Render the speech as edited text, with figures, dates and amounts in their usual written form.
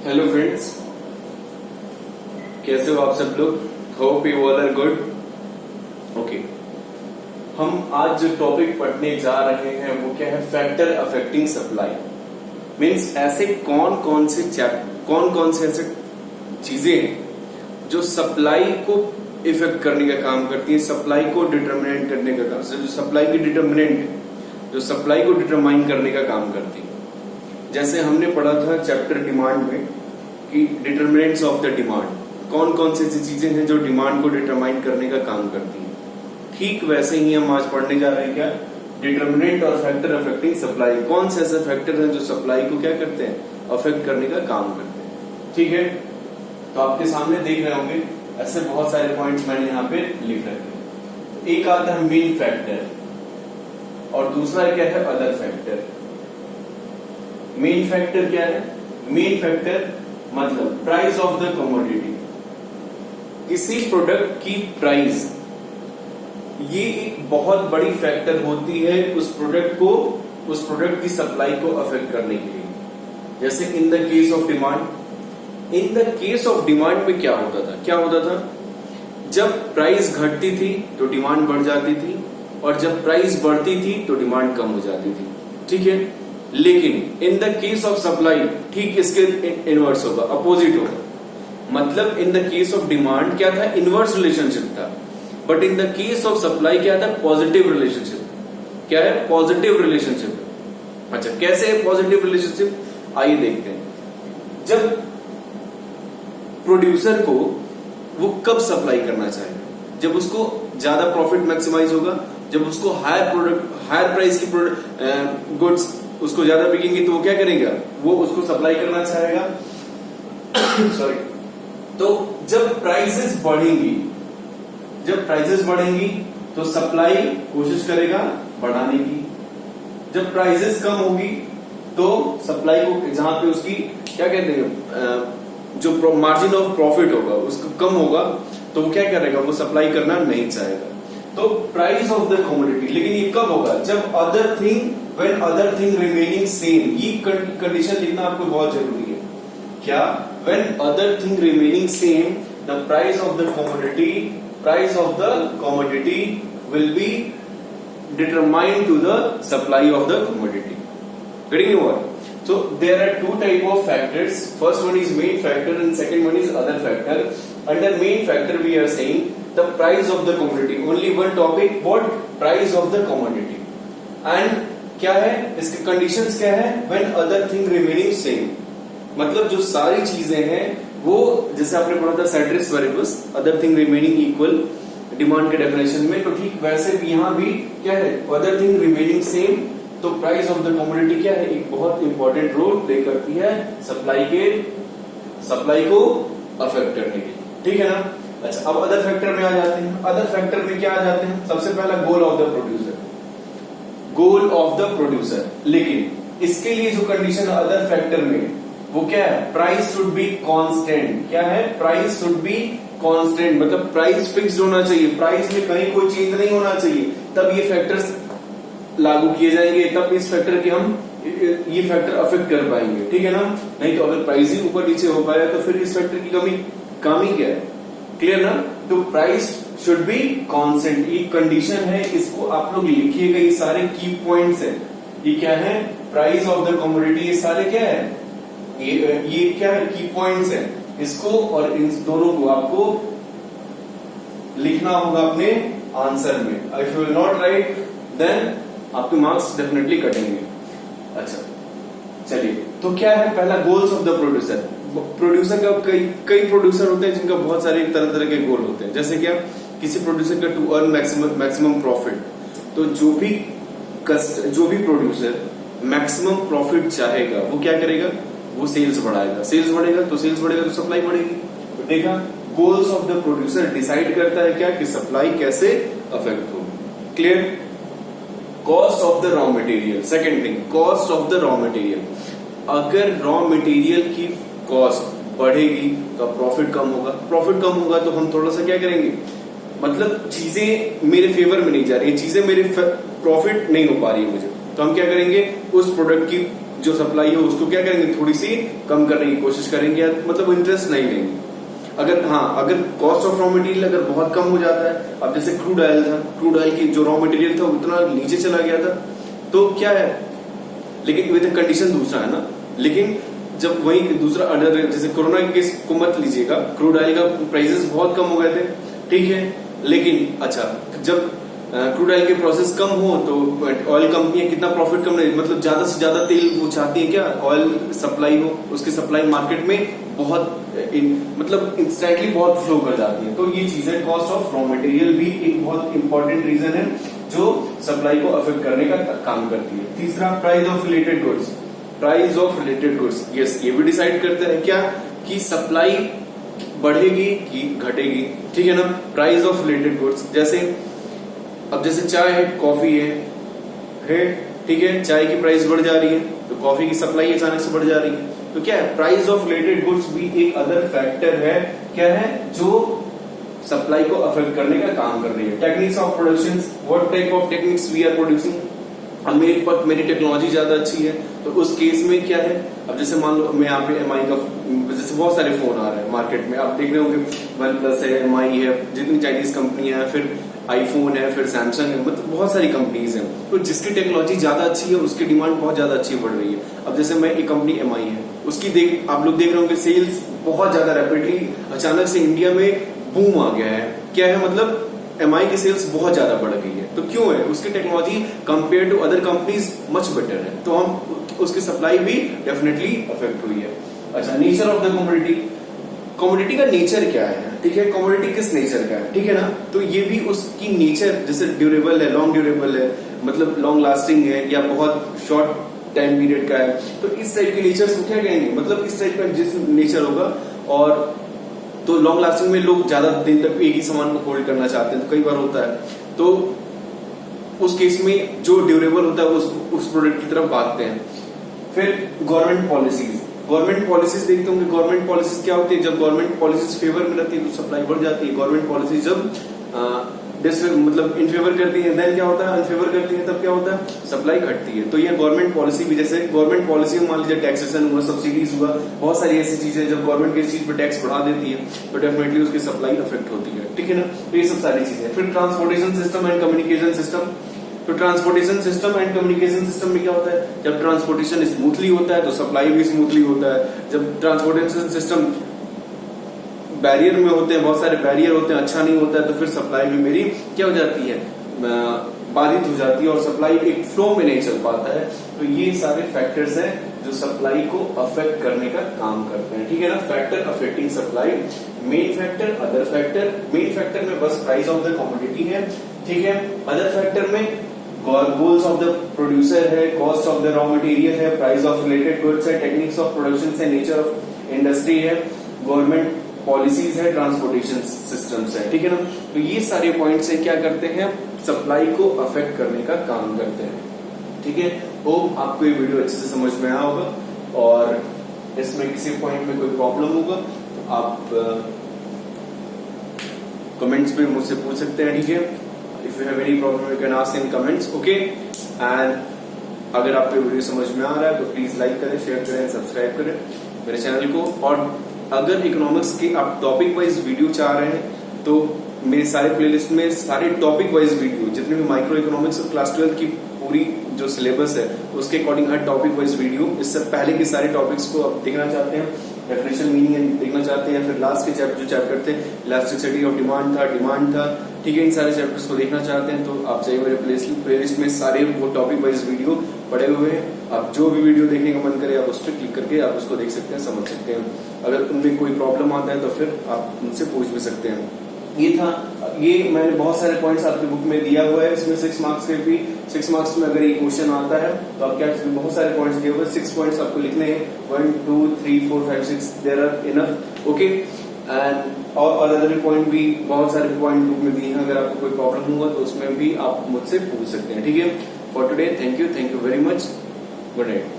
Hello friends, कैसे हो आप सब लोग। Hope you all are good. Okay, हम आज जो टॉपिक पढ़ने जा रहे हैं वो क्या है, फैक्टर अफेक्टिंग सप्लाई। मींस ऐसे कौन कौन से ऐसे चीजें हैं जो सप्लाई को इफेक्ट करने का काम करती है, सप्लाई को डिटरमिनेट करने का काम, जो सप्लाई की डिटरमिनेंट जो सप्लाई को डिटरमाइन करने का काम करती है। जैसे हमने पढ़ा था चैप्टर डिमांड में कि डिटरमिनेंट्स ऑफ द डिमांड, कौन कौन सी ऐसी चीजें हैं जो डिमांड को डिटरमाइन करने का काम करती हैं। ठीक वैसे ही हम आज पढ़ने जा रहे हैं क्या, डिटरमिनेंट और फैक्टर अफेक्टिंग सप्लाई। कौन से ऐसे फैक्टर हैं जो सप्लाई को क्या करते हैं, अफेक्ट करने का काम करते हैं। ठीक है, तो आपके सामने देख रहे होंगे ऐसे बहुत सारे पॉइंट्स मैंने यहाँ पे लिख रखे। एक आता है मेन फैक्टर और दूसरा क्या है, अदर फैक्टर। मेन फैक्टर क्या है, मेन फैक्टर मतलब प्राइस ऑफ द कमोडिटी, किसी प्रोडक्ट की प्राइस, ये एक बहुत बड़ी फैक्टर होती है उस प्रोडक्ट की सप्लाई को अफेक्ट करने के लिए। जैसे in the case of demand में क्या होता था, जब प्राइस घटती थी तो डिमांड बढ़ जाती थी और जब प्राइस बढ़ती थी तो डिमांड कम हो जाती थी। ठीक है, लेकिन in the case of supply ठीक इसके इनवर्स होगा, अपोजिट होगा। मतलब in the case of demand क्या था, इनवर्स रिलेशनशिप था, but in the case of supply क्या था, पॉजिटिव रिलेशनशिप। क्या है, पॉजिटिव रिलेशनशिप। अच्छा, कैसे है पॉजिटिव रिलेशनशिप, आइए देखते हैं। जब प्रोड्यूसर को वो कब सप्लाई करना चाहेगा, जब उसको ज्यादा प्रॉफिट मैक्सिमाइज होगा, जब उसको हायर प्राइस की गुड्स उसको ज्यादा बिकेंगी तो वो क्या करेगा, वो उसको सप्लाई करना चाहेगा। सॉरी, तो जब प्राइसेस बढ़ेंगी तो सप्लाई कोशिश करेगा बढ़ाने की। जब प्राइसेस कम होगी तो सप्लाई को, जहां पे उसकी क्या कहते हैं, जो मार्जिन ऑफ प्रॉफिट होगा उसको कम होगा तो वो क्या करेगा, वो सप्लाई करना नहीं चाहेगा। तो प्राइस ऑफ द कमोडिटी, लेकिन ये कब होगा, जब when other thing remaining same. ये कंडीशन लिखना आपको बहुत जरूरी है। क्या, when other thing remaining same the price of the commodity will be determined to the supply of the commodity. Getting you what? So there are two type of factors. First one is main factor and second one is other factor. Under main factor we are saying the price of the commodity. Only one topic, what? Price of the commodity. And क्या है इसके conditions, क्या है, when other thing remaining same। मतलब जो सारी चीजें हैं वो, जैसे आपने पढ़ा था ceteris variables, other thing remaining equal demand के डेफिनेशन में, तो ठीक वैसे भी यहाँ भी क्या है, अदर थिंग रिमेनिंग सेम। तो प्राइस ऑफ द कमोडिटी क्या है, एक बहुत इंपॉर्टेंट रोल प्ले करती है सप्लाई को अफेक्ट करने के, ठीक है ना। अच्छा, अब अदर फैक्टर में आ जाते हैं। अदर फैक्टर में क्या आ जाते हैं, सबसे पहला गोल ऑफ द प्रोड्यूसर। लेकिन इसके लिए जो कंडीशन अदर फैक्टर में वो क्या है, प्राइस शुड बी कांस्टेंट। क्या है, प्राइस शुड बी कांस्टेंट, मतलब प्राइस फिक्स्ड होना चाहिए, प्राइस में कहीं कोई चेंज नहीं होना चाहिए, तब ये फैक्टर्स लागू किए जाएंगे, तब इस फैक्टर के हम ये फैक्टर अफेक्ट कर पाएंगे। ठीक है ना, नहीं तो अगर प्राइस ही ऊपर नीचे हो पाया तो फिर इस फैक्टर की काम ही क्या है। क्लियर ना, तो प्राइस शुड बी कांस्टेंट, ये कंडीशन है, इसको आप लोग लिखिएगा। ये सारे की पॉइंट्स हैं, ये क्या है, प्राइस ऑफ द कमोडिटी, ये सारे क्या है, ये क्या है, की पॉइंट्स हैं। इसको और इन दोनों को आपको लिखना होगा अपने आंसर में। If you will not write then आपके मार्क्स डेफिनेटली कटेंगे। अच्छा चलिए, तो क्या है, पहला गोल्स ऑफ द प्रोड्यूसर का कई प्रोड्यूसर होते हैं जिनका बहुत सारे तरह के गोल होते हैं। जैसे क्या, किसी प्रोड्यूसर का टू अर्न मैक्सिमम प्रॉफिट, तो जो भी प्रोड्यूसर मैक्सिमम प्रॉफिट चाहेगा वो क्या करेगा, वो सेल्स बढ़ाएगा। सेल्स बढ़ेगा तो सप्लाई बढ़ेगी। तो देखा, goals of the producer decide करता है क्या, कि सप्लाई कैसे अफेक्ट होगी। Clear. Cost of the raw material, second thing, cost of the raw material. अगर रॉ मटेरियल की कॉस्ट बढ़ेगी तो प्रॉफिट कम होगा तो हम थोड़ा सा क्या करेंगे, मतलब चीजें मेरे फेवर में नहीं जा रही है, चीजें मेरे प्रॉफिट नहीं हो पा रही है मुझे, तो हम क्या करेंगे, उस प्रोडक्ट की जो सप्लाई है उसको क्या करेंगे, थोड़ी सी कम करने की कोशिश करेंगे, या मतलब इंटरेस्ट नहीं लेंगे। अगर कॉस्ट ऑफ रॉ मटेरियल अगर बहुत कम हो जाता है, अब जैसे क्रूड ऑयल था, क्रूड ऑयल की जो रॉ मटेरियल था उतना नीचे चला गया था, तो क्या है, लेकिन विद कंडीशन दूसरा है ना। लेकिन जब वही दूसरा अदर, जैसे कोरोना के केस को मत लीजिएगा, क्रूड ऑयल का प्राइसेस बहुत कम हो गए थे, ठीक है, लेकिन अच्छा जब क्रूड ऑयल के प्रोसेस कम हो तो ऑयल कंपनियां कितना प्रॉफिट कम नहीं, मतलब ज्यादा से ज्यादा तेल वो चाहती है क्या, ऑयल सप्लाई हो, उसकी सप्लाई मार्केट में बहुत मतलब इंस्टेंटली बहुत फ्लो कर जाती है। तो ये चीज है, कॉस्ट ऑफ रॉ मटेरियल भी एक बहुत इंपॉर्टेंट रीजन है जो सप्लाई को अफेक्ट करने का काम करती है। तीसरा, price of related goods. Price of related goods, yes, ये भी डिसाइड करता है क्या कि सप्लाई बढ़ेगी कि घटेगी, ठीक है ना। प्राइस ऑफ रिलेटेड गुड्स, जैसे अब जैसे चाय है, कॉफी है, ठीक है, चाय की प्राइस बढ़ जा रही है तो कॉफी की सप्लाई अचानक से बढ़ जा रही है, तो क्या है, प्राइस ऑफ रिलेटेड गुड्स भी एक अदर फैक्टर है, क्या है, जो सप्लाई को अफेक्ट करने का काम कर रही है। Techniques of production, what type of techniques we are producing. अब मेरी टेक्नोलॉजी ज्यादा अच्छी है तो उस केस में क्या है, अब जैसे मान लो मैं यहाँ पे एमआई का, जैसे बहुत सारे फोन आ रहे हैं मार्केट में, आप देख रहे होंगे, वन प्लस है, एमआई है, जितनी चाइनीज कंपनियां हैं, फिर आईफोन है, फिर सैमसंग है, मतलब बहुत सारी कंपनीज हैं। तो जिसकी टेक्नोलॉजी ज्यादा अच्छी है उसकी डिमांड बहुत ज्यादा अच्छी बढ़ रही है। अब जैसे मैं एक कंपनी एमआई है, उसकी आप लोग देख रहे होंगे सेल्स बहुत ज्यादा रैपिडली अचानक से इंडिया में बूम आ गया है। क्या है, मतलब एमआई की सेल्स बहुत ज्यादा बढ़ गई है। तो क्यों है, उसकी technology compare to other companies much better है, तो हम उसकी सप्लाई भी डेफिनेटली अफेक्ट हुई है। अच्छा, nature of the commodity. Commodity का नेचर क्या है, ठीक है, कमोडिटी किस नेचर का है, ठीक है ना। तो ये भी उसकी नेचर, जैसे ड्यूरेबल है, लॉन्ग ड्यूरेबल है, मतलब लॉन्ग लास्टिंग है, या बहुत शॉर्ट टाइम पीरियड का है, तो इस टाइप के नेचर को क्या कहेंगे, मतलब इस टाइप का जिस नेचर होगा। और तो लॉन्ग लास्टिंग में लोग ज्यादा दिन तक एक ही सामान को होल्ड करना चाहते हैं, तो कई बार होता है, तो उस केस में जो ड्यूरेबल होता है उस प्रोडक्ट की तरफ भागते हैं। फिर गवर्नमेंट पॉलिसीज देखते होंगे। गवर्नमेंट पॉलिसीज क्या होती है, जब गवर्नमेंट पॉलिसीज फेवर में रहती है तो सप्लाई बढ़ जाती है। गवर्नमेंट पॉलिसीज जब मतलब इन फेवर करती है, देन क्या होता है, अनफेवर करती है, तब क्या होता है, सप्लाई घटती है। तो ये गवर्नमेंट पॉलिसी भी, जैसे गवर्नमेंट पॉलिसी में मान लीजिए टैक्सेशन हुआ, सब्सिडीज हुआ, बहुत सारी ऐसी चीजें, जब गवर्नमेंट किसी चीज पर टैक्स बढ़ा देती है तो डेफिनेटली उसकी सप्लाई अफेक्ट होती है, ठीक है ना। तो ये सब सारी चीजें। फिर transportation system and communication system. तो transportation system and communication system में क्या होता है, जब ट्रांसपोर्टेशन स्मूथली होता है तो सप्लाई भी स्मूथली होता है। जब ट्रांसपोर्टेशन सिस्टम बैरियर में होते हैं, बहुत सारे बैरियर होते हैं, अच्छा नहीं होता है, तो फिर सप्लाई भी मेरी क्या हो जाती है, बाधित हो जाती है, और सप्लाई एक फ्लो में नहीं चल पाता है। तो ये सारे फैक्टर्स हैं जो सप्लाई को अफेक्ट करने का काम करते हैं, ठीक है ना। Factor affecting supply, main factor, other factor. Main factor में बस प्राइस ऑफ द कमोडिटी है, ठीक है। अदर फैक्टर में गोल्स ऑफ द प्रोड्यूसर है, cost of the raw material है, प्राइस ऑफ रिलेटेड गुड्स है, टेक्निक्स ऑफ प्रोडक्शन है, नेचर ऑफ इंडस्ट्री है, गवर्नमेंट पॉलिसीज है, ट्रांसपोर्टेशन सिस्टम्स है, ठीक है ना। तो ये सारे पॉइंट्स है क्या करते हैं, सप्लाई को अफेक्ट करने का काम करते हैं, ठीक है। होप आपको ये वीडियो अच्छे से समझ में आया होगा, और इसमें किसी पॉइंट में कोई प्रॉब्लम होगा तो आप कमेंट्स में मुझसे पूछ सकते हैं, ठीक है। If you have any problem you can ask in comments, okay. And अगर आपको ये वीडियो समझ में आ रहा है तो प्लीज लाइक करें, शेयर करें, सब्सक्राइब करें मेरे चैनल को। और अगर इकोनॉमिक्स के आप टॉपिक वाइज वीडियो चाह रहे हैं तो मेरे सारे प्लेलिस्ट में सारे टॉपिक वाइज वीडियो, जितने भी माइक्रो इकोनॉमिक्स और क्लास 12 की पूरी जो सिलेबस है उसके अकॉर्डिंग हर टॉपिक वाइज वीडियो, इससे पहले के सारे टॉपिक्स को आप देखना चाहते हैं, डेफिनेशन मीनिंग देखना चाहते हैं, फिर लास्ट के जो चैप्टर थे, इलास्टिसिटी ऑफ डिमांड था, ठीक है, इन सारे चैप्टर्स को देखना चाहते हैं तो आप चाहिए मेरे प्लेलिस्ट में सारे वो टॉपिक वाइज वीडियो पड़े हुए हैं। आप जो भी वीडियो देखने का मन करे आप उस पर क्लिक करके आप उसको देख सकते हैं, समझ सकते हैं। अगर उनमें कोई प्रॉब्लम आता है तो फिर आप उनसे पूछ भी सकते हैं। ये मैंने बहुत सारे पॉइंट्स आपकी बुक में दिया हुआ है, इसमें 6 मार्क्स के भी 6 मार्क्स में अगर ये क्वेश्चन आता है तो आप क्या, बहुत सारे पॉइंट्स दिए हुए, 6 पॉइंट्स आपको लिखने हैं, 1 2 3 4 5 6 there are enough, okay. And और अदर पॉइंट भी बहुत सारे पॉइंट बुक में दिए हैं, अगर आपको कोई प्रॉब्लम हुआ तो उसमें भी आप मुझसे पूछ सकते हैं, ठीक है। For today thank you very much, good night.